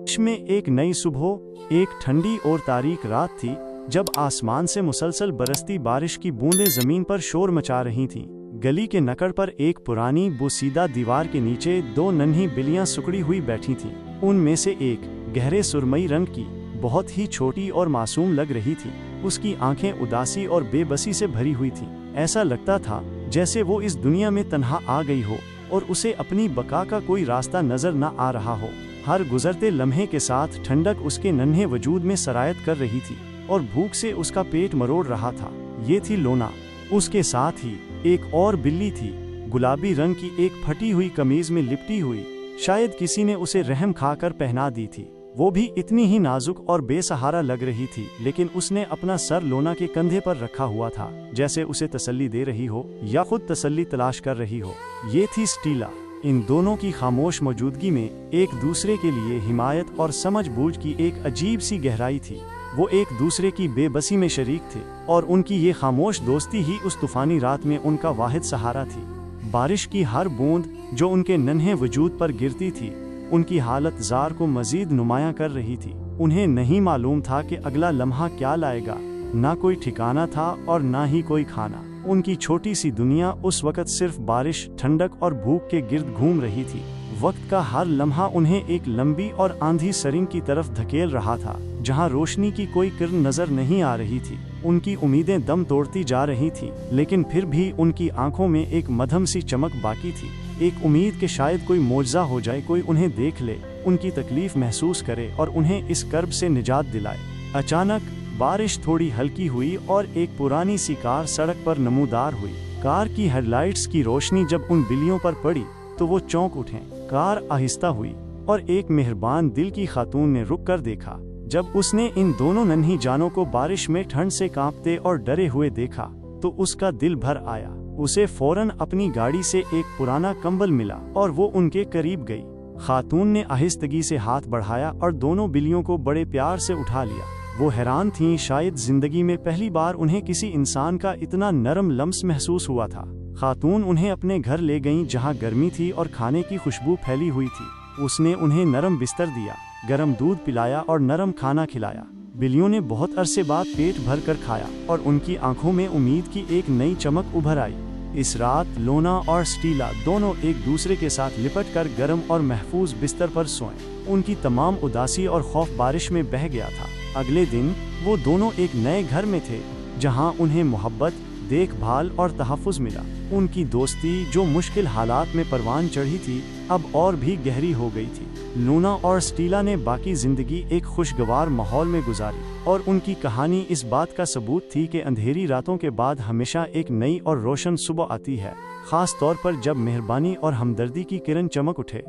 में एक नई सुबह, एक ठंडी और तारीक रात थी जब आसमान से मुसलसल बरसती बारिश की बूंदें जमीन पर शोर मचा रही थीं। गली के नकड़ पर एक पुरानी बोसीदा दीवार के नीचे दो नन्ही बिल्लियां सुकड़ी हुई बैठी थीं। उनमें से एक गहरे सुरमई रंग की, बहुत ही छोटी और मासूम लग रही थी। उसकी आंखें उदासी और बेबसी से भरी हुई थीं। ऐसा लगता था जैसे वो इस दुनिया में तन्हा आ गई हो और उसे अपनी बका का कोई रास्ता नजर न आ रहा हो। हर गुजरते लम्हे के साथ ठंडक उसके नन्हे वजूद में सरायत कर रही थी और भूख से उसका पेट मरोड़ रहा था। ये थी लोना। उसके साथ ही एक और बिल्ली थी, गुलाबी रंग की, एक फटी हुई कमीज में लिपटी हुई। शायद किसी ने उसे रहम खाकर पहना दी थी। वो भी इतनी ही नाजुक और बेसहारा लग रही थी, लेकिन उसने अपना सर लोना के कंधे पर रखा हुआ था, जैसे उसे तसल्ली दे रही हो या खुद तसल्ली तलाश कर रही हो। ये थी स्टीला। इन दोनों की खामोश मौजूदगी में एक दूसरे के लिए हिमायत और समझ-बूझ की एक अजीब सी गहराई थी। वो एक दूसरे की बेबसी में शरीक थे और उनकी ये खामोश दोस्ती ही उस तूफानी रात में उनका वाहिद सहारा थी। बारिश की हर बूंद जो उनके नन्हे वजूद पर गिरती थी, उनकी हालत ज़ार को मजीद नुमायां कर रही थी। उन्हें नहीं मालूम था कि अगला लम्हा क्या लाएगा। ना कोई ठिकाना था और ना ही कोई खाना। उनकी छोटी सी दुनिया उस वक़्त सिर्फ बारिश, ठंडक और भूख के गिर्द घूम रही थी। वक्त का हर लम्हा उन्हें एक लंबी और आंधी सरिंग की तरफ धकेल रहा था, जहां रोशनी की कोई किरण नजर नहीं आ रही थी। उनकी उम्मीदें दम तोड़ती जा रही थीं, लेकिन फिर भी उनकी आंखों में एक मध्यम सी चमक बाकी थी। एक उम्मीद कि शायद कोई मौजज़ा हो जाए, कोई उन्हें देख ले, उनकी तकलीफ महसूस करे और उन्हें इस कर्ब से निजात दिलाए। अचानक बारिश थोड़ी हल्की हुई और एक पुरानी सी कार सड़क पर नमूदार हुई। कार की हेडलाइट्स की रोशनी जब उन बिल्लियों पर पड़ी तो वो चौंक उठे। कार आहिस्ता हुई और एक मेहरबान दिल की खातून ने रुक कर देखा। जब उसने इन दोनों नन्ही जानों को बारिश में ठंड से कांपते और डरे हुए देखा तो उसका दिल भर आया। उसे फौरन अपनी गाड़ी से एक पुराना कंबल मिला और वो उनके करीब गई। खातून ने आहिस्तगी से हाथ बढ़ाया और दोनों बिल्लियों को बड़े प्यार से उठा लिया। वो हैरान थीं, शायद जिंदगी में पहली बार उन्हें किसी इंसान का इतना नरम लम्स महसूस हुआ था। खातून उन्हें अपने घर ले गईं, जहां गर्मी थी और खाने की खुशबू फैली हुई थी। उसने उन्हें नरम बिस्तर दिया, गर्म दूध पिलाया और नरम खाना खिलाया। बिल्लियों ने बहुत अरसे बाद पेट भर कर खाया और उनकी आंखों में उम्मीद की एक नई चमक उभर आई। इस रात लोना और स्टीला दोनों एक दूसरे के साथ लिपट कर गर्म और महफूज बिस्तर पर सोए। उनकी तमाम उदासी और खौफ बारिश में बह गया था। अगले दिन वो दोनों एक नए घर में थे, जहां उन्हें मोहब्बत, देखभाल और तहफ़्फ़ुज़ मिला। उनकी दोस्ती जो मुश्किल हालात में परवान चढ़ी थी, अब और भी गहरी हो गई थी। लूना और स्टीला ने बाकी जिंदगी एक खुशगवार माहौल में गुजारी और उनकी कहानी इस बात का सबूत थी कि अंधेरी रातों के बाद हमेशा एक नई और रोशन सुबह आती है, खास तौर पर जब मेहरबानी और हमदर्दी की किरण चमक उठे।